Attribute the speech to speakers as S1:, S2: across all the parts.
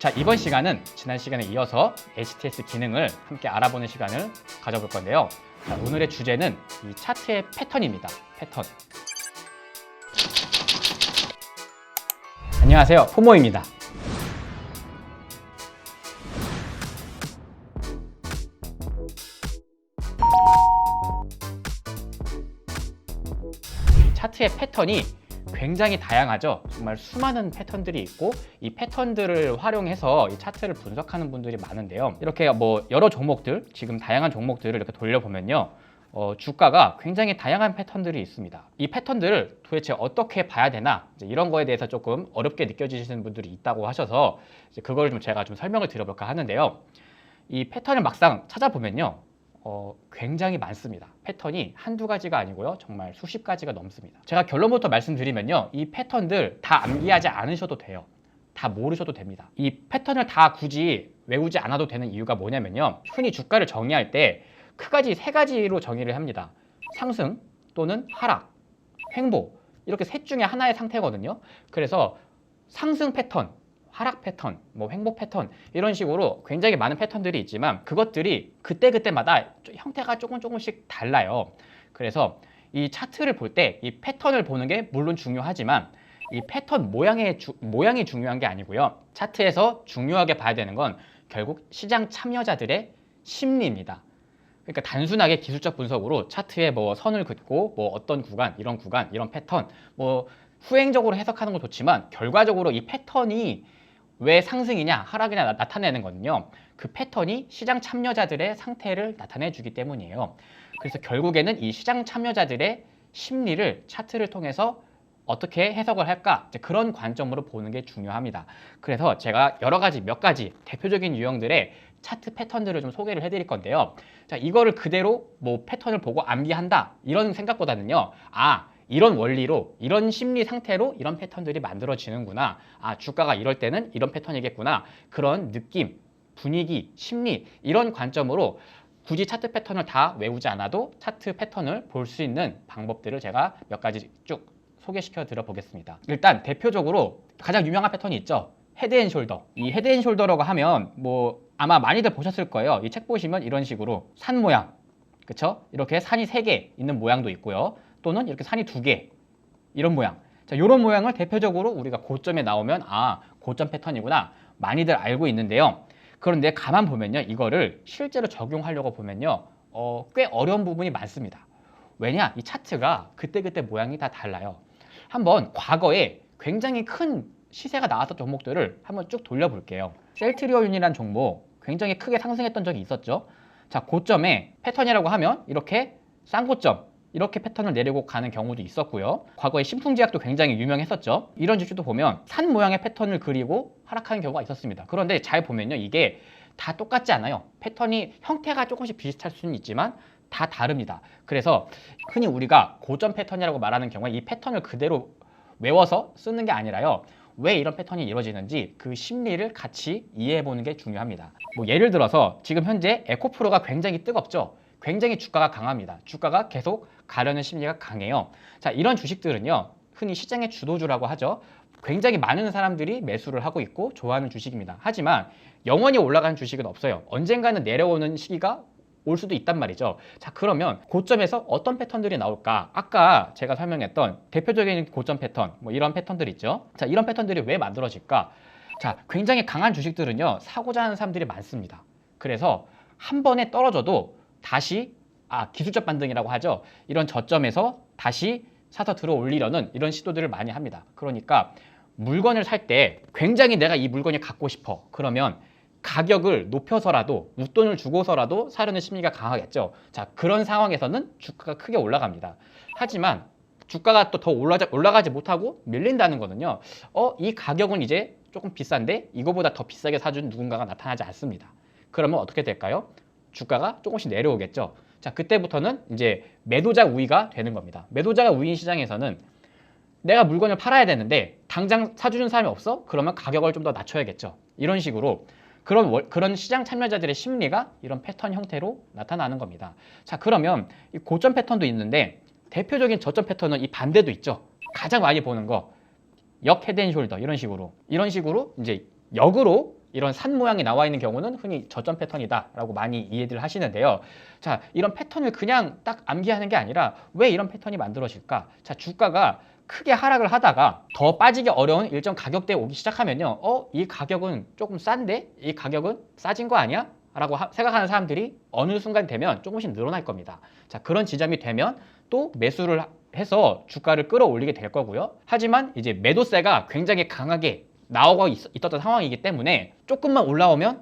S1: 자, 이번 시간은 지난 시간에 이어서 HTS 기능을 함께 알아보는 시간을 가져볼 건데요. 자, 오늘의 주제는 이 차트의 패턴입니다. 패턴. 안녕하세요, 포모입니다. 이 차트의 패턴이 굉장히 다양하죠. 정말 수많은 패턴들이 있고 이 패턴들을 활용해서 이 차트를 분석하는 분들이 많은데요. 이렇게 뭐 여러 종목들, 지금 다양한 종목들을 이렇게 돌려보면요. 주가가 굉장히 다양한 패턴들이 있습니다. 이 패턴들을 도대체 어떻게 봐야 되나, 이런 거에 대해서 조금 어렵게 느껴지시는 분들이 있다고 하셔서 그걸 제가 설명을 드려볼까 하는데요. 이 패턴을 막상 찾아보면요. 굉장히 많습니다. 패턴이 한두 가지가 아니고요. 정말 수십 가지가 넘습니다. 제가 결론부터 말씀드리면요. 이 패턴들 다 암기하지 않으셔도 돼요. 다 모르셔도 됩니다. 이 패턴을 다 굳이 외우지 않아도 되는 이유가 뭐냐면요. 흔히 주가를 정의할 때 크가지 세 가지로 정의를 합니다. 상승 또는 하락, 횡보, 이렇게 셋 중에 하나의 상태거든요. 그래서 상승 패턴, 하락 패턴, 뭐 횡보 패턴, 이런 식으로 굉장히 많은 패턴들이 있지만 그것들이 그때그때마다 형태가 조금씩 달라요. 그래서 이 차트를 볼 때 이 패턴을 보는 게 물론 중요하지만 이 패턴 모양이 중요한 게 아니고요. 차트에서 중요하게 봐야 되는 건 결국 시장 참여자들의 심리입니다. 그러니까 단순하게 기술적 분석으로 차트에 뭐 선을 긋고 뭐 어떤 구간, 이런 패턴, 뭐 후행적으로 해석하는 건 좋지만 결과적으로 이 패턴이 왜 상승이냐 하락이냐 나타내는 거는요. 그 패턴이 시장 참여자들의 상태를 나타내 주기 때문이에요. 그래서 결국에는 이 시장 참여자들의 심리를 차트를 통해서 어떻게 해석을 할까? 그런 관점으로 보는 게 중요합니다. 그래서 제가 몇 가지 대표적인 유형들의 차트 패턴들을 좀 소개를 해드릴 건데요. 자, 이거를 그대로 뭐 패턴을 보고 암기한다 이런 생각보다는요. 이런 원리로, 이런 심리 상태로 이런 패턴들이 만들어지는구나. 주가가 이럴 때는 이런 패턴이겠구나. 그런 느낌, 분위기, 심리, 이런 관점으로 굳이 차트 패턴을 다 외우지 않아도 차트 패턴을 볼 수 있는 방법들을 제가 몇 가지 쭉 소개시켜 드려 보겠습니다. 일단 대표적으로 가장 유명한 패턴이 있죠. 헤드앤숄더. 이 헤드앤숄더라고 하면 뭐 아마 많이들 보셨을 거예요. 이 책 보시면 이런 식으로 산 모양, 그쵸? 이렇게 산이 3개 있는 모양도 있고요. 또는 이렇게 산이 2개, 이런 모양. 자, 이런 모양을 대표적으로 우리가 고점에 나오면 고점 패턴이구나 많이들 알고 있는데요. 그런데 가만 보면요, 이거를 실제로 적용하려고 보면요, 꽤 어려운 부분이 많습니다. 왜냐? 이 차트가 그때그때 모양이 다 달라요. 한번 과거에 굉장히 큰 시세가 나왔던 종목들을 한번 쭉 돌려볼게요. 셀트리온이라는 종목 굉장히 크게 상승했던 적이 있었죠. 자, 고점에 패턴이라고 하면 이렇게 쌍고점, 이렇게 패턴을 내리고 가는 경우도 있었고요. 과거에 신풍제약도 굉장히 유명했었죠. 이런 주식도 보면 산 모양의 패턴을 그리고 하락하는 경우가 있었습니다. 그런데 잘 보면요, 이게 다 똑같지 않아요. 패턴이 형태가 조금씩 비슷할 수는 있지만 다 다릅니다. 그래서 흔히 우리가 고점 패턴이라고 말하는 경우에 이 패턴을 그대로 외워서 쓰는 게 아니라요. 왜 이런 패턴이 이루어지는지 그 심리를 같이 이해해 보는 게 중요합니다. 뭐 예를 들어서 지금 현재 에코프로가 굉장히 뜨겁죠. 굉장히 주가가 강합니다. 주가가 계속 가려는 심리가 강해요. 자, 이런 주식들은요, 흔히 시장의 주도주라고 하죠. 굉장히 많은 사람들이 매수를 하고 있고 좋아하는 주식입니다. 하지만 영원히 올라가는 주식은 없어요. 언젠가는 내려오는 시기가 올 수도 있단 말이죠. 자, 그러면 고점에서 어떤 패턴들이 나올까? 아까 제가 설명했던 대표적인 고점 패턴, 뭐 이런 패턴들 있죠. 자, 이런 패턴들이 왜 만들어질까? 자, 굉장히 강한 주식들은요, 사고자 하는 사람들이 많습니다. 그래서 한 번에 떨어져도 다시 기술적 반등이라고 하죠. 이런 저점에서 다시 사서 들어 올리려는 이런 시도들을 많이 합니다. 그러니까 물건을 살 때 굉장히 내가 이 물건이 갖고 싶어. 그러면 가격을 높여서라도 웃돈을 주고서라도 사려는 심리가 강하겠죠. 자, 그런 상황에서는 주가가 크게 올라갑니다. 하지만 주가가 또 더 올라가지 못하고 밀린다는 거는요. 이 가격은 이제 조금 비싼데 이거보다 더 비싸게 사준 누군가가 나타나지 않습니다. 그러면 어떻게 될까요? 주가가 조금씩 내려오겠죠. 자, 그때부터는 이제 매도자 우위가 되는 겁니다. 매도자가 우위인 시장에서는 내가 물건을 팔아야 되는데 당장 사주는 사람이 없어? 그러면 가격을 좀 더 낮춰야겠죠. 이런 식으로 그런 시장 참여자들의 심리가 이런 패턴 형태로 나타나는 겁니다. 자, 그러면 이 고점 패턴도 있는데 대표적인 저점 패턴은 이 반대도 있죠. 가장 많이 보는 거 역 헤드앤숄더 이런 식으로 이제 역으로 이런 산 모양이 나와 있는 경우는 흔히 저점 패턴이다라고 많이 이해들 하시는데요. 자, 이런 패턴을 그냥 딱 암기하는 게 아니라 왜 이런 패턴이 만들어질까? 자, 주가가 크게 하락을 하다가 더 빠지기 어려운 일정 가격대에 오기 시작하면요. 이 가격은 조금 싼데? 이 가격은 싸진 거 아니야? 라고 생각하는 사람들이 어느 순간 되면 조금씩 늘어날 겁니다. 자, 그런 지점이 되면 또 매수를 해서 주가를 끌어올리게 될 거고요. 하지만 이제 매도세가 굉장히 강하게 나오고 있었던 상황이기 때문에 조금만 올라오면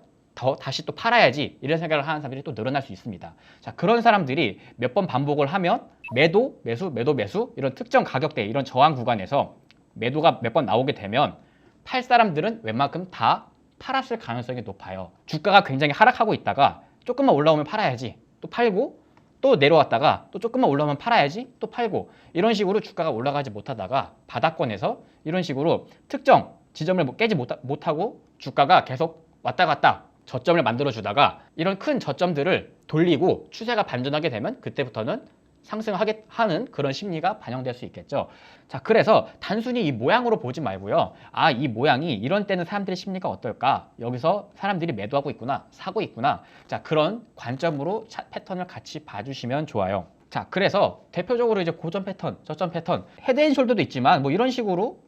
S1: 다시 또 팔아야지 이런 생각을 하는 사람들이 또 늘어날 수 있습니다. 자, 그런 사람들이 몇 번 반복을 하면 매도, 매수 이런 특정 가격대 이런 저항 구간에서 매도가 몇 번 나오게 되면 팔 사람들은 웬만큼 다 팔았을 가능성이 높아요. 주가가 굉장히 하락하고 있다가 조금만 올라오면 팔아야지 또 팔고 또 내려왔다가 또 조금만 올라오면 팔아야지 또 팔고 이런 식으로 주가가 올라가지 못하다가 바닥권에서 이런 식으로 특정 지점을 깨지 못하고 주가가 계속 왔다 갔다 저점을 만들어주다가 이런 큰 저점들을 돌리고 추세가 반전하게 되면 그때부터는 상승하게 하는 그런 심리가 반영될 수 있겠죠. 자, 그래서 단순히 이 모양으로 보지 말고요. 아, 이 모양이 이런 때는 사람들의 심리가 어떨까? 여기서 사람들이 매도하고 있구나, 사고 있구나. 자, 그런 관점으로 패턴을 같이 봐주시면 좋아요. 자, 그래서 대표적으로 이제 고점 패턴, 저점 패턴, 헤드앤숄더도 있지만 뭐 이런 식으로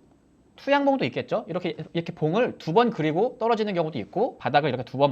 S1: 투양봉도 있겠죠. 이렇게 봉을 두 번 그리고 떨어지는 경우도 있고 바닥을 이렇게 두 번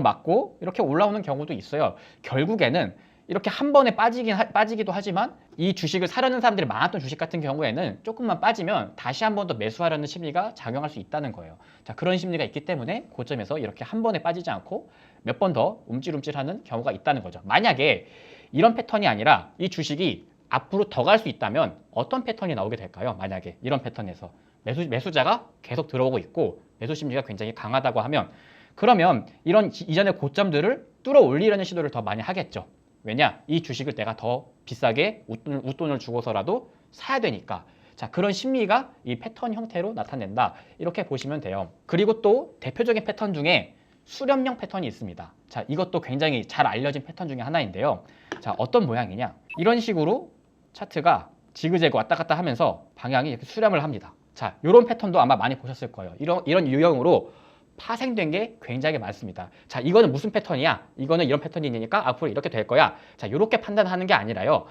S1: 맞고 이렇게 올라오는 경우도 있어요. 결국에는 이렇게 한 번에 빠지기도 하지만 이 주식을 사려는 사람들이 많았던 주식 같은 경우에는 조금만 빠지면 다시 한 번 더 매수하려는 심리가 작용할 수 있다는 거예요. 자, 그런 심리가 있기 때문에 고점에서 이렇게 한 번에 빠지지 않고 몇 번 더 움찔움찔하는 경우가 있다는 거죠. 만약에 이런 패턴이 아니라 이 주식이 앞으로 더 갈 수 있다면 어떤 패턴이 나오게 될까요? 만약에 이런 패턴에서 매수자가 계속 들어오고 있고 매수 심리가 굉장히 강하다고 하면 그러면 이런 이전의 고점들을 뚫어 올리려는 시도를 더 많이 하겠죠. 왜냐? 이 주식을 내가 더 비싸게 웃돈을 주고서라도 사야 되니까. 자, 그런 심리가 이 패턴 형태로 나타낸다. 이렇게 보시면 돼요. 그리고 또 대표적인 패턴 중에 수렴형 패턴이 있습니다. 자, 이것도 굉장히 잘 알려진 패턴 중에 하나인데요. 자, 어떤 모양이냐? 이런 식으로 차트가 지그재그 왔다 갔다 하면서 방향이 이렇게 수렴을 합니다. 자, 이런 패턴도 아마 많이 보셨을 거예요. 이런 유형으로 파생된 게 굉장히 많습니다. 자, 이거는 무슨 패턴이야? 이거는 이런 패턴이니까 앞으로 이렇게 될 거야. 자, 이렇게 판단하는 게 아니라요.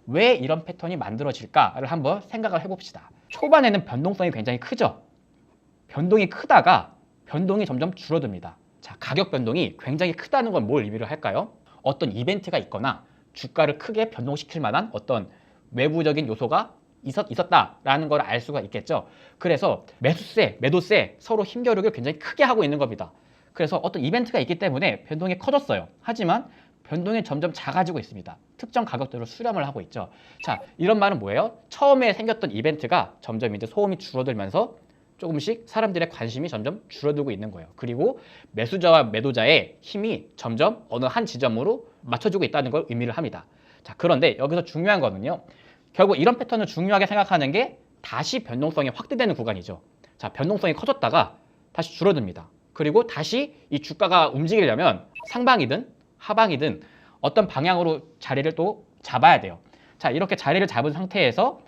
S1: 왜 이런 패턴이 만들어질까를 한번 생각을 해봅시다. 초반에는 변동성이 굉장히 크죠. 변동이 크다가 변동이 점점 줄어듭니다. 자, 가격 변동이 굉장히 크다는 건 뭘 의미를 할까요? 어떤 이벤트가 있거나 주가를 크게 변동시킬 만한 어떤 외부적인 요소가 있었다라는 걸 알 수가 있겠죠. 그래서 매수세, 매도세 서로 힘겨루기를 굉장히 크게 하고 있는 겁니다. 그래서 어떤 이벤트가 있기 때문에 변동이 커졌어요. 하지만 변동이 점점 작아지고 있습니다. 특정 가격대로 수렴을 하고 있죠. 자, 이런 말은 뭐예요? 처음에 생겼던 이벤트가 점점 이제 소음이 줄어들면서 조금씩 사람들의 관심이 점점 줄어들고 있는 거예요. 그리고 매수자와 매도자의 힘이 점점 어느 한 지점으로 맞춰주고 있다는 걸 의미를 합니다. 자, 그런데 여기서 중요한 거는요. 결국 이런 패턴을 중요하게 생각하는 게 다시 변동성이 확대되는 구간이죠. 자, 변동성이 커졌다가 다시 줄어듭니다. 그리고 다시 이 주가가 움직이려면 상방이든 하방이든 어떤 방향으로 자리를 또 잡아야 돼요. 자, 이렇게 자리를 잡은 상태에서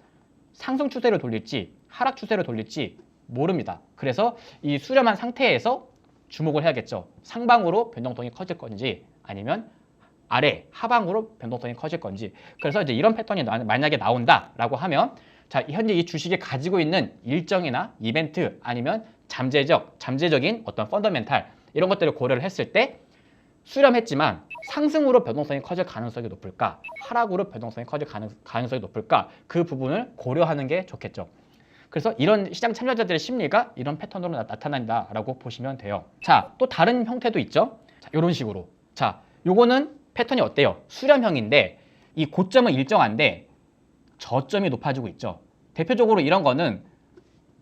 S1: 상승 추세로 돌릴지 하락 추세로 돌릴지 모릅니다. 그래서 이 수렴한 상태에서 주목을 해야겠죠. 상방으로 변동성이 커질 건지 아니면 아래 하방으로 변동성이 커질 건지. 그래서 이제 이런 패턴이 만약에 나온다라고 하면 자, 현재 이 주식이 가지고 있는 일정이나 이벤트 아니면 잠재적인 어떤 펀더멘탈 이런 것들을 고려를 했을 때 수렴했지만 상승으로 변동성이 커질 가능성이 높을까? 하락으로 변동성이 커질 가능성이 높을까? 그 부분을 고려하는 게 좋겠죠. 그래서 이런 시장 참여자들의 심리가 이런 패턴으로 나타난다라고 보시면 돼요. 자, 또 다른 형태도 있죠. 자, 이런 식으로. 자, 요거는 패턴이 어때요? 수렴형인데 이 고점은 일정한데 저점이 높아지고 있죠. 대표적으로 이런 거는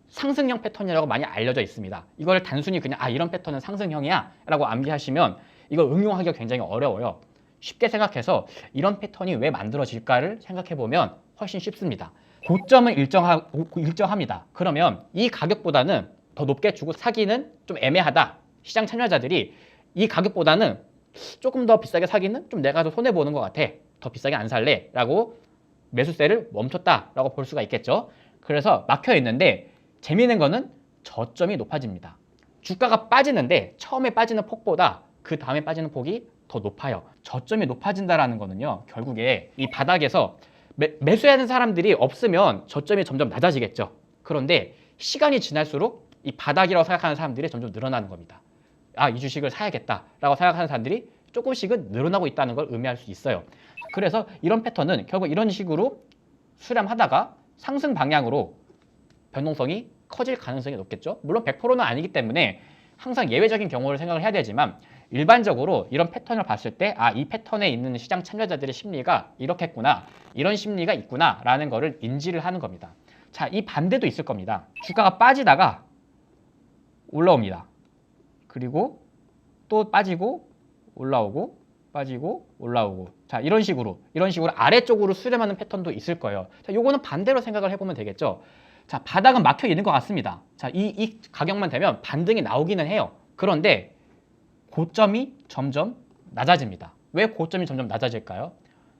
S1: 상승형 패턴이라고 많이 알려져 있습니다. 이걸 단순히 그냥 이런 패턴은 상승형이야 라고 암기하시면 이걸 응용하기가 굉장히 어려워요. 쉽게 생각해서 이런 패턴이 왜 만들어질까를 생각해보면 훨씬 쉽습니다. 고점은 일정합니다. 그러면 이 가격보다는 더 높게 주고 사기는 좀 애매하다. 시장 참여자들이 이 가격보다는 조금 더 비싸게 사기는 좀 내가 더 손해보는 것 같아. 더 비싸게 안 살래 라고 매수세를 멈췄다라고 볼 수가 있겠죠. 그래서 막혀 있는데 재미있는 거는 저점이 높아집니다. 주가가 빠지는데 처음에 빠지는 폭보다 그 다음에 빠지는 폭이 더 높아요. 저점이 높아진다라는 거는요, 결국에 이 바닥에서 매수하는 사람들이 없으면 저점이 점점 낮아지겠죠. 그런데 시간이 지날수록 이 바닥이라고 생각하는 사람들이 점점 늘어나는 겁니다. 아, 이 주식을 사야겠다라고 생각하는 사람들이 조금씩은 늘어나고 있다는 걸 의미할 수 있어요. 그래서 이런 패턴은 결국 이런 식으로 수렴하다가 상승 방향으로 변동성이 커질 가능성이 높겠죠. 물론 100%는 아니기 때문에 항상 예외적인 경우를 생각을 해야 되지만 일반적으로 이런 패턴을 봤을 때 아, 이 패턴에 있는 시장 참여자들의 심리가 이렇겠구나, 이런 심리가 있구나 라는 거를 인지를 하는 겁니다. 자, 이 반대도 있을 겁니다. 주가가 빠지다가 올라옵니다. 그리고 또 빠지고 올라오고 빠지고 올라오고, 자, 이런 식으로 아래쪽으로 수렴하는 패턴도 있을 거예요. 자, 요거는 반대로 생각을 해보면 되겠죠. 자, 바닥은 막혀 있는 것 같습니다. 자, 이 가격만 되면 반등이 나오기는 해요. 그런데 고점이 점점 낮아집니다. 왜 고점이 점점 낮아질까요?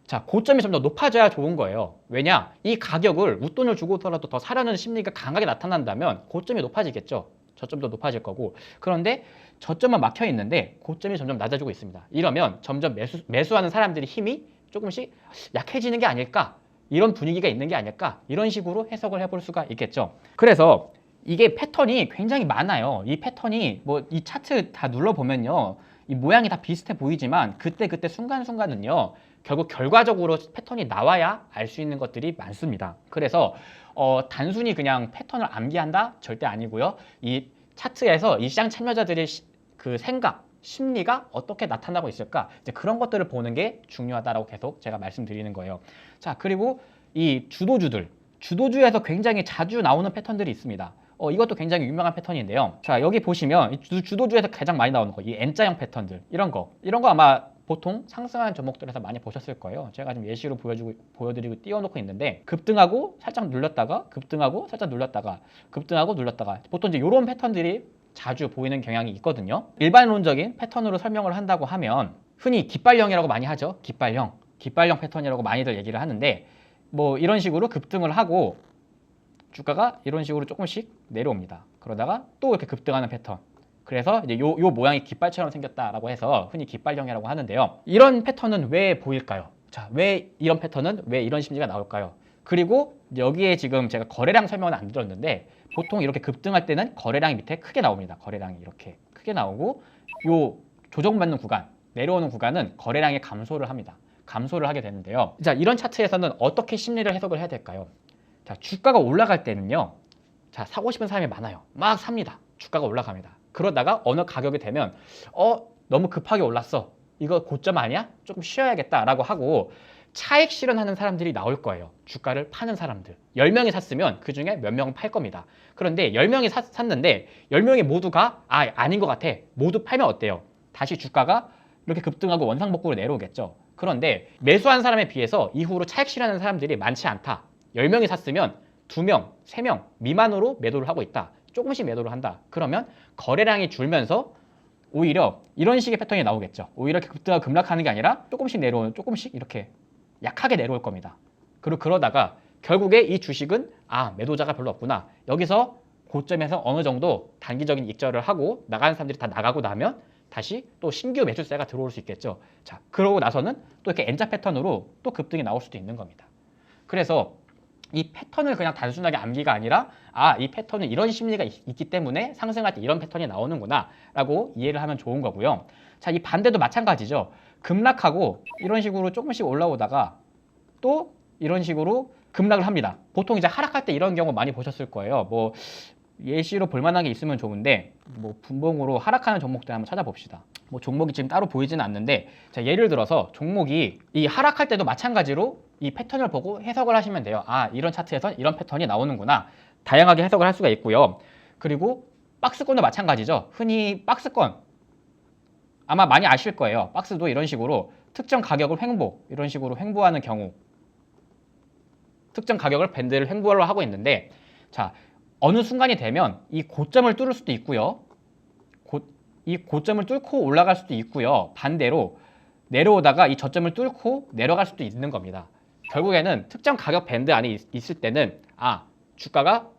S1: 자, 고점이 점점 높아져야 좋은 거예요. 왜냐? 이 가격을 웃돈을 주고서라도 더 사려는 심리가 강하게 나타난다면 고점이 높아지겠죠. 저점도 높아질 거고. 그런데 저점만 막혀 있는데 고점이 점점 낮아지고 있습니다. 이러면 점점 매수하는 사람들의 힘이 조금씩 약해지는 게 아닐까? 이런 분위기가 있는 게 아닐까? 이런 식으로 해석을 해볼 수가 있겠죠. 그래서 이게 패턴이 굉장히 많아요. 이 패턴이 뭐 이 차트 다 눌러보면요, 이 모양이 다 비슷해 보이지만 그때 순간순간은요, 결국 결과적으로 패턴이 나와야 알 수 있는 것들이 많습니다. 그래서 단순히 그냥 패턴을 암기한다? 절대 아니고요. 이 차트에서 이 시장 참여자들의 그 생각, 심리가 어떻게 나타나고 있을까? 이제 그런 것들을 보는 게 중요하다라고 계속 제가 말씀드리는 거예요. 자, 그리고 이 주도주에서 굉장히 자주 나오는 패턴들이 있습니다. 이것도 굉장히 유명한 패턴인데요. 자, 여기 보시면 주도주에서 가장 많이 나오는 거, 이 N자형 패턴들, 이런 거 아마 보통 상승하는 종목들에서 많이 보셨을 거예요. 제가 지금 예시로 보여드리고 띄워놓고 있는데, 급등하고 살짝 눌렸다가, 급등하고 살짝 눌렸다가, 급등하고 눌렸다가, 보통 이제 이런 패턴들이 자주 보이는 경향이 있거든요. 일반론적인 패턴으로 설명을 한다고 하면 흔히 깃발령이라고 많이 하죠. 깃발령 패턴이라고 많이들 얘기를 하는데, 뭐 이런 식으로 급등을 하고 주가가 이런 식으로 조금씩 내려옵니다. 그러다가 또 이렇게 급등하는 패턴. 그래서 이제 요 모양이 깃발처럼 생겼다라고 해서 흔히 깃발령이라고 하는데요. 이런 패턴은 왜 보일까요? 자, 왜 이런 패턴은 왜 이런 심리가 나올까요? 그리고 여기에 지금 제가 거래량 설명은 안 드렸는데, 보통 이렇게 급등할 때는 거래량이 밑에 크게 나옵니다. 거래량이 이렇게 크게 나오고, 요 조정받는 구간, 내려오는 구간은 거래량이 감소를 합니다. 감소를 하게 되는데요. 자, 이런 차트에서는 어떻게 심리를 해석을 해야 될까요? 자, 주가가 올라갈 때는요, 자, 사고 싶은 사람이 많아요. 막 삽니다. 주가가 올라갑니다. 그러다가 어느 가격이 되면 너무 급하게 올랐어, 이거 고점 아니야? 조금 쉬어야겠다라고 하고 차익 실현하는 사람들이 나올 거예요. 주가를 파는 사람들. 10명이 샀으면 그 중에 몇 명은 팔 겁니다. 그런데 10명이 샀는데 10명이 모두가 아닌 것 같아, 모두 팔면 어때요? 다시 주가가 이렇게 급등하고 원상복구로 내려오겠죠. 그런데 매수한 사람에 비해서 이후로 차익 실현하는 사람들이 많지 않다. 10명이 샀으면 2명, 3명 미만으로 매도를 하고 있다. 조금씩 매도를 한다. 그러면 거래량이 줄면서 오히려 이런 식의 패턴이 나오겠죠. 오히려 급등하고 급락하는 게 아니라 조금씩 내려오는, 조금씩 이렇게 약하게 내려올 겁니다. 그리고 그러다가 결국에 이 주식은 매도자가 별로 없구나, 여기서 고점에서 어느 정도 단기적인 익절을 하고 나가는 사람들이 다 나가고 나면 다시 또 신규 매수세가 들어올 수 있겠죠. 자, 그러고 나서는 또 이렇게 N자 패턴으로 또 급등이 나올 수도 있는 겁니다. 그래서 이 패턴을 그냥 단순하게 암기가 아니라 이 패턴은 이런 심리가 있기 때문에 상승할 때 이런 패턴이 나오는구나 라고 이해를 하면 좋은 거고요. 자, 이 반대도 마찬가지죠. 급락하고 이런 식으로 조금씩 올라오다가 또 이런 식으로 급락을 합니다. 보통 이제 하락할 때 이런 경우 많이 보셨을 거예요. 뭐 예시로 볼만한 게 있으면 좋은데, 뭐 분봉으로 하락하는 종목들 한번 찾아봅시다. 뭐 종목이 지금 따로 보이지는 않는데, 자, 예를 들어서 종목이 이 하락할 때도 마찬가지로 이 패턴을 보고 해석을 하시면 돼요. 이런 차트에선 이런 패턴이 나오는구나. 다양하게 해석을 할 수가 있고요. 그리고 박스권도 마찬가지죠. 흔히 박스권 아마 많이 아실 거예요. 박스도 이런 식으로 특정 가격을 이런 식으로 횡보하는 경우, 특정 가격을 밴드를 횡보를 하고 있는데, 자, 어느 순간이 되면 이 고점을 뚫을 수도 있고요. 이 고점을 뚫고 올라갈 수도 있고요. 반대로 내려오다가 이 저점을 뚫고 내려갈 수도 있는 겁니다. 결국에는 특정 가격 밴드 안에 있을 때는 주가가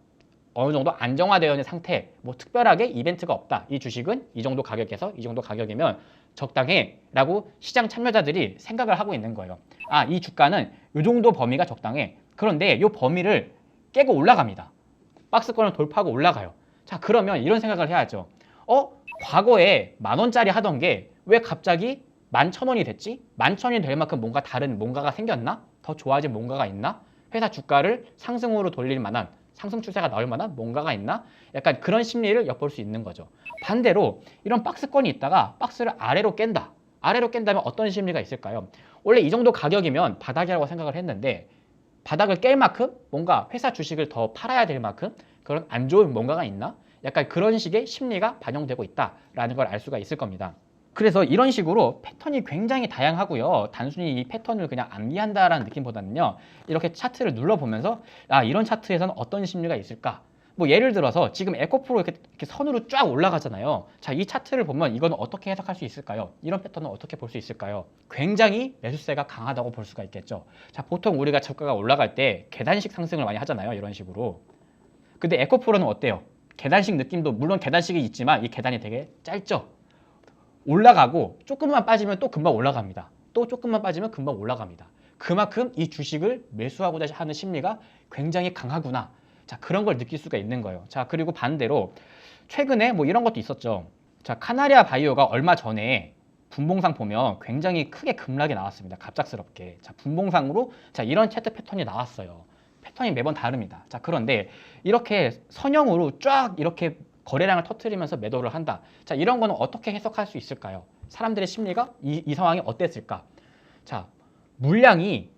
S1: 어느 정도 안정화되어 있는 상태, 뭐 특별하게 이벤트가 없다. 이 주식은 이 정도 가격에서 이 정도 가격이면 적당해 라고 시장 참여자들이 생각을 하고 있는 거예요. 아, 이 주가는 이 정도 범위가 적당해. 그런데 이 범위를 깨고 올라갑니다. 박스권을 돌파하고 올라가요. 자, 그러면 이런 생각을 해야죠. 과거에 10,000원짜리 하던 게 왜 갑자기 11,000원이 됐지? 11,000원이 될 만큼 뭔가 다른 뭔가가 생겼나? 더 좋아진 뭔가가 있나? 회사 주가를 상승으로 돌릴 만한, 상승 추세가 나올 만한 뭔가가 있나? 약간 그런 심리를 엿볼 수 있는 거죠. 반대로 이런 박스권이 있다가 박스를 아래로 깬다. 아래로 깬다면 어떤 심리가 있을까요? 원래 이 정도 가격이면 바닥이라고 생각을 했는데 바닥을 깰 만큼 뭔가 회사 주식을 더 팔아야 될 만큼 그런 안 좋은 뭔가가 있나? 약간 그런 식의 심리가 반영되고 있다라는 걸 알 수가 있을 겁니다. 그래서 이런 식으로 패턴이 굉장히 다양하고요. 단순히 이 패턴을 그냥 암기한다라는 느낌보다는요. 이렇게 차트를 눌러보면서 이런 차트에서는 어떤 심리가 있을까? 뭐 예를 들어서 지금 에코프로 이렇게 선으로 쫙 올라가잖아요. 자, 이 차트를 보면 이거는 어떻게 해석할 수 있을까요? 이런 패턴은 어떻게 볼 수 있을까요? 굉장히 매수세가 강하다고 볼 수가 있겠죠. 자, 보통 우리가 주가가 올라갈 때 계단식 상승을 많이 하잖아요. 이런 식으로. 근데 에코프로는 어때요? 계단식 느낌도 물론 계단식이 있지만 이 계단이 되게 짧죠. 올라가고 조금만 빠지면 또 금방 올라갑니다. 또 조금만 빠지면 금방 올라갑니다. 그만큼 이 주식을 매수하고자 하는 심리가 굉장히 강하구나. 자, 그런 걸 느낄 수가 있는 거예요. 자, 그리고 반대로 최근에 뭐 이런 것도 있었죠. 자, 카나리아 바이오가 얼마 전에 분봉상 보면 굉장히 크게 급락이 나왔습니다. 갑작스럽게. 자, 분봉상으로 자, 이런 차트 패턴이 나왔어요. 패턴이 매번 다릅니다. 자, 그런데 이렇게 선형으로 쫙 이렇게 거래량을 터뜨리면서 매도를 한다. 자, 이런 거는 어떻게 해석할 수 있을까요? 사람들의 심리가 이 상황이 어땠을까? 자, 물량이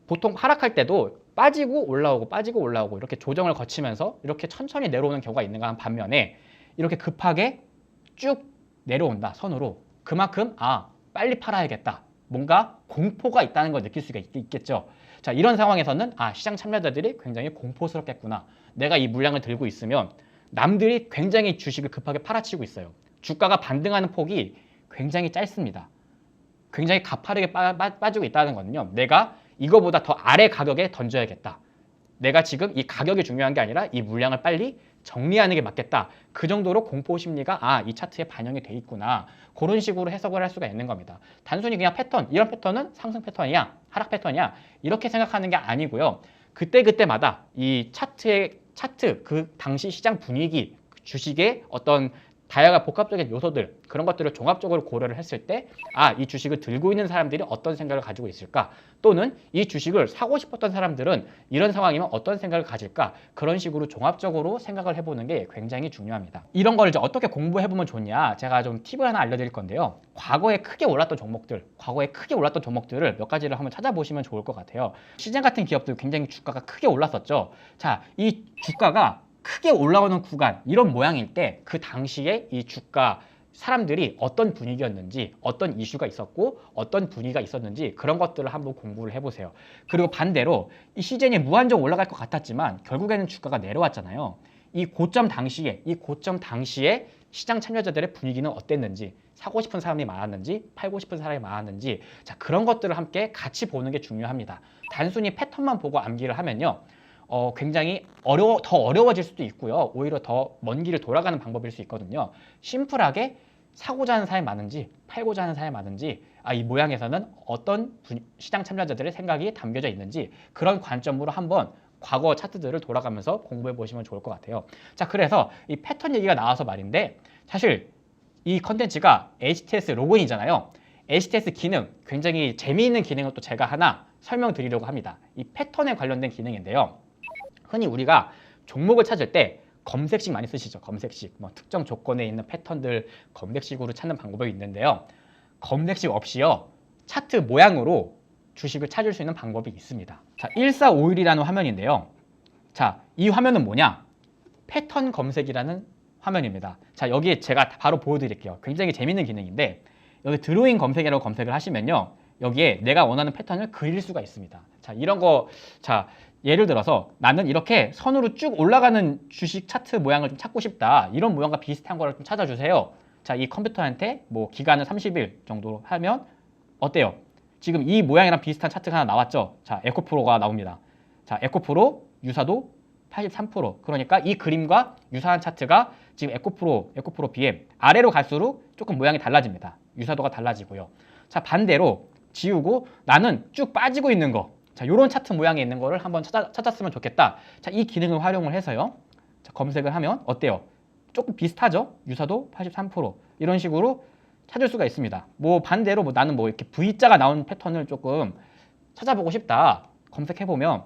S1: 보통 하락할 때도 빠지고 올라오고 이렇게 조정을 거치면서 이렇게 천천히 내려오는 경우가 있는가 반면에 이렇게 급하게 쭉 내려온다, 선으로. 그만큼 빨리 팔아야겠다. 뭔가 공포가 있다는 걸 느낄 수가 있겠죠. 자, 이런 상황에서는 시장 참여자들이 굉장히 공포스럽겠구나. 내가 이 물량을 들고 있으면 남들이 굉장히 주식을 급하게 팔아치고 있어요. 주가가 반등하는 폭이 굉장히 짧습니다. 굉장히 가파르게 빠지고 있다는 거는요. 내가 이거보다 더 아래 가격에 던져야겠다. 내가 지금 이 가격이 중요한 게 아니라 이 물량을 빨리 정리하는 게 맞겠다. 그 정도로 공포 심리가 이 차트에 반영이 돼 있구나. 그런 식으로 해석을 할 수가 있는 겁니다. 단순히 그냥 패턴, 이런 패턴은 상승 패턴이야, 하락 패턴이야 이렇게 생각하는 게 아니고요. 그때그때마다 이 차트 그 당시 시장 분위기, 주식의 어떤 다양한 복합적인 요소들 그런 것들을 종합적으로 고려를 했을 때 이 주식을 들고 있는 사람들이 어떤 생각을 가지고 있을까? 또는 이 주식을 사고 싶었던 사람들은 이런 상황이면 어떤 생각을 가질까? 그런 식으로 종합적으로 생각을 해보는 게 굉장히 중요합니다. 이런 걸 이제 어떻게 공부해보면 좋냐? 제가 좀 팁을 하나 알려드릴 건데요. 과거에 크게 올랐던 종목들을 몇 가지를 한번 찾아보시면 좋을 것 같아요. 시장 같은 기업들 굉장히 주가가 크게 올랐었죠. 자, 이 주가가 크게 올라오는 구간 이런 모양일 때 그 당시에 이 주가 사람들이 어떤 분위기였는지 어떤 이슈가 있었고 어떤 분위기가 있었는지 그런 것들을 한번 공부를 해보세요. 그리고 반대로 이 시즌이 무한정 올라갈 것 같았지만 결국에는 주가가 내려왔잖아요. 이 고점 당시에 시장 참여자들의 분위기는 어땠는지 사고 싶은 사람이 많았는지 팔고 싶은 사람이 많았는지 자, 그런 것들을 함께 같이 보는 게 중요합니다. 단순히 패턴만 보고 암기를 하면요. 굉장히 더 어려워질 수도 있고요. 오히려 더 먼 길을 돌아가는 방법일 수 있거든요. 심플하게 사고자 하는 사람이 많은지 팔고자 하는 사람이 많은지 이 모양에서는 어떤 시장 참여자들의 생각이 담겨져 있는지 그런 관점으로 한번 과거 차트들을 돌아가면서 공부해 보시면 좋을 것 같아요. 자, 그래서 이 패턴 얘기가 나와서 말인데 사실 이 컨텐츠가 HTS 로그인이잖아요. HTS 기능, 굉장히 재미있는 기능을 또 제가 하나 설명드리려고 합니다. 이 패턴에 관련된 기능인데요. 흔히 우리가 종목을 찾을 때 검색식 많이 쓰시죠. 검색식. 뭐 특정 조건에 있는 패턴들 검색식으로 찾는 방법이 있는데요. 검색식 없이요. 차트 모양으로 주식을 찾을 수 있는 방법이 있습니다. 자, 1451이라는 화면인데요. 자, 이 화면은 뭐냐? 패턴 검색이라는 화면입니다. 자, 여기에 제가 바로 보여드릴게요. 굉장히 재밌는 기능인데 여기 드로잉 검색이라고 검색을 하시면요. 여기에 내가 원하는 패턴을 그릴 수가 있습니다. 자, 이런 거, 자, 예를 들어서 나는 이렇게 선으로 쭉 올라가는 주식 차트 모양을 좀 찾고 싶다. 이런 모양과 비슷한 거를 좀 찾아주세요. 자, 이 컴퓨터한테 뭐 기간을 30일 정도로 하면 어때요? 지금 이 모양이랑 비슷한 차트가 하나 나왔죠? 자, 에코프로가 나옵니다. 자, 에코프로 유사도 83%. 그러니까 이 그림과 유사한 차트가 지금 에코프로 BM 아래로 갈수록 조금 모양이 달라집니다. 유사도가 달라지고요. 자, 반대로 지우고 나는 쭉 빠지고 있는 거. 자, 요런 차트 모양이 있는 거를 한번 찾았으면 좋겠다. 자, 이 기능을 활용을 해서요. 자, 검색을 하면 어때요? 조금 비슷하죠? 유사도 83%. 이런 식으로 찾을 수가 있습니다. 뭐 반대로 뭐 나는 뭐 이렇게 V자가 나온 패턴을 조금 찾아보고 싶다. 검색해보면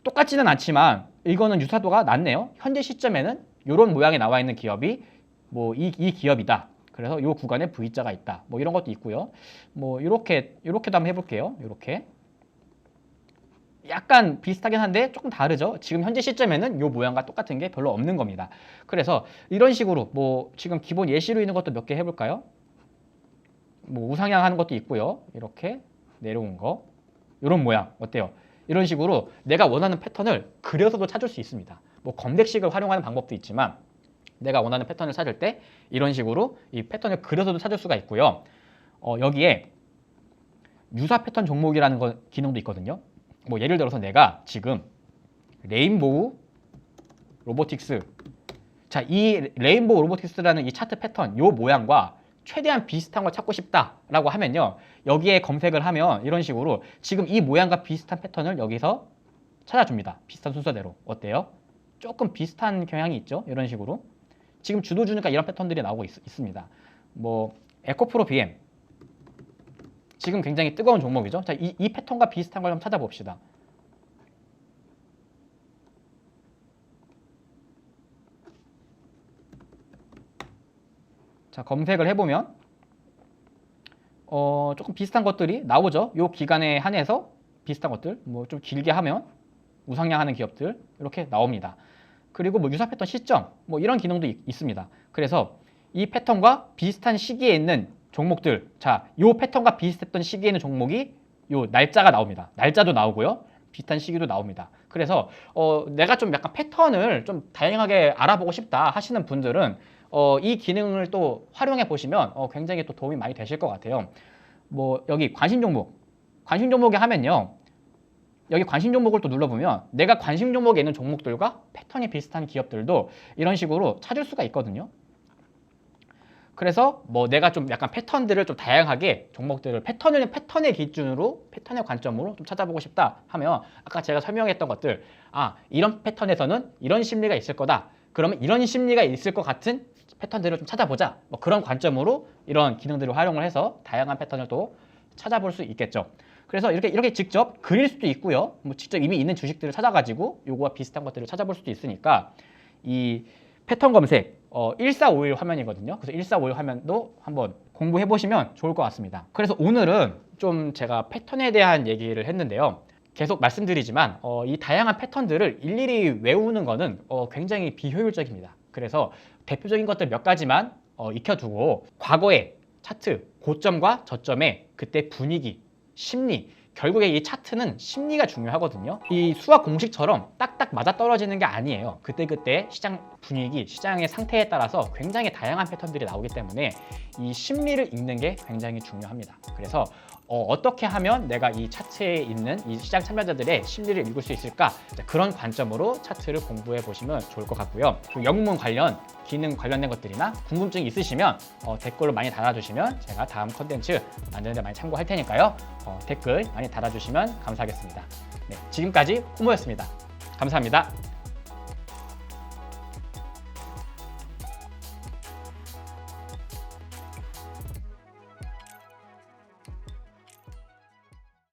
S1: 똑같지는 않지만 이거는 유사도가 낮네요. 현재 시점에는 이런 모양이 나와 있는 기업이 뭐 이 기업이다. 그래서 이 구간에 V자가 있다. 뭐 이런 것도 있고요. 뭐 이렇게도 한번 해볼게요. 이렇게 약간 비슷하긴 한데 조금 다르죠. 지금 현재 시점에는 이 모양과 똑같은 게 별로 없는 겁니다. 그래서 이런 식으로 뭐 지금 기본 예시로 있는 것도 몇 개 해볼까요? 뭐 우상향 하는 것도 있고요. 이렇게 내려온 거 이런 모양 어때요? 이런 식으로 내가 원하는 패턴을 그려서도 찾을 수 있습니다. 뭐 검색식을 활용하는 방법도 있지만 내가 원하는 패턴을 찾을 때 이런 식으로 이 패턴을 그려서도 찾을 수가 있고요. 여기에 유사 패턴 종목이라는 기능도 있거든요. 뭐 예를 들어서 내가 지금 레인보우 로보틱스, 자, 이 레인보우 로보틱스라는 이 차트 패턴 요 모양과 최대한 비슷한 걸 찾고 싶다라고 하면요. 여기에 검색을 하면 이런 식으로 지금 이 모양과 비슷한 패턴을 여기서 찾아줍니다. 비슷한 순서대로. 어때요? 조금 비슷한 경향이 있죠? 이런 식으로. 지금 주도주니까 이런 패턴들이 나오고 있습니다. 뭐 에코프로 BM. 지금 굉장히 뜨거운 종목이죠. 자, 이 패턴과 비슷한 걸 한번 찾아봅시다. 자, 검색을 해보면 조금 비슷한 것들이 나오죠. 요 기간에 한해서 비슷한 것들, 뭐 좀 길게 하면 우상향하는 기업들 이렇게 나옵니다. 그리고 뭐 유사 패턴 시점, 뭐 이런 기능도 있습니다. 그래서 이 패턴과 비슷한 시기에 있는 종목들, 자, 요 패턴과 비슷했던 시기에 있는 종목이 요 날짜가 나옵니다. 날짜도 나오고요. 비슷한 시기도 나옵니다. 그래서 내가 좀 약간 패턴을 좀 다양하게 알아보고 싶다 하시는 분들은 이 기능을 또 활용해 보시면 굉장히 또 도움이 많이 되실 것 같아요. 뭐 여기 관심 종목에 하면요. 여기 관심 종목을 또 눌러보면 내가 관심 종목에 있는 종목들과 패턴이 비슷한 기업들도 이런 식으로 찾을 수가 있거든요. 그래서 뭐 내가 좀 약간 패턴들을 좀 다양하게 종목들을 패턴의 기준으로 패턴의 관점으로 좀 찾아보고 싶다 하면 아까 제가 설명했던 것들, 이런 패턴에서는 이런 심리가 있을 거다. 그러면 이런 심리가 있을 것 같은 패턴들을 좀 찾아보자. 뭐 그런 관점으로 이런 기능들을 활용을 해서 다양한 패턴을 또 찾아볼 수 있겠죠. 그래서 이렇게 직접 그릴 수도 있고요. 뭐 직접 이미 있는 주식들을 찾아가지고 요거와 비슷한 것들을 찾아볼 수도 있으니까 이 패턴 검색 1451 화면이거든요. 그래서 1451 화면도 한번 공부해 보시면 좋을 것 같습니다. 그래서 오늘은 좀 제가 패턴에 대한 얘기를 했는데요. 계속 말씀드리지만 이 다양한 패턴들을 일일이 외우는 거는 굉장히 비효율적입니다. 그래서 대표적인 것들 몇 가지만 익혀두고 과거의 차트 고점과 저점의 그때 분위기, 심리, 결국에 이 차트는 심리가 중요하거든요. 이 수학 공식처럼 딱딱 맞아떨어지는 게 아니에요. 그때그때 시장 분위기, 시장의 상태에 따라서 굉장히 다양한 패턴들이 나오기 때문에 이 심리를 읽는 게 굉장히 중요합니다. 그래서 어떻게 하면 내가 이 차트에 있는 이 시장 참여자들의 심리를 읽을 수 있을까? 그런 관점으로 차트를 공부해 보시면 좋을 것 같고요. 영문 관련, 기능 관련된 것들이나 궁금증이 있으시면 댓글로 많이 달아주시면 제가 다음 컨텐츠 만드는 데 많이 참고할 테니까요. 댓글 많이 달아주시면 감사하겠습니다. 네, 지금까지 후모였습니다. 감사합니다.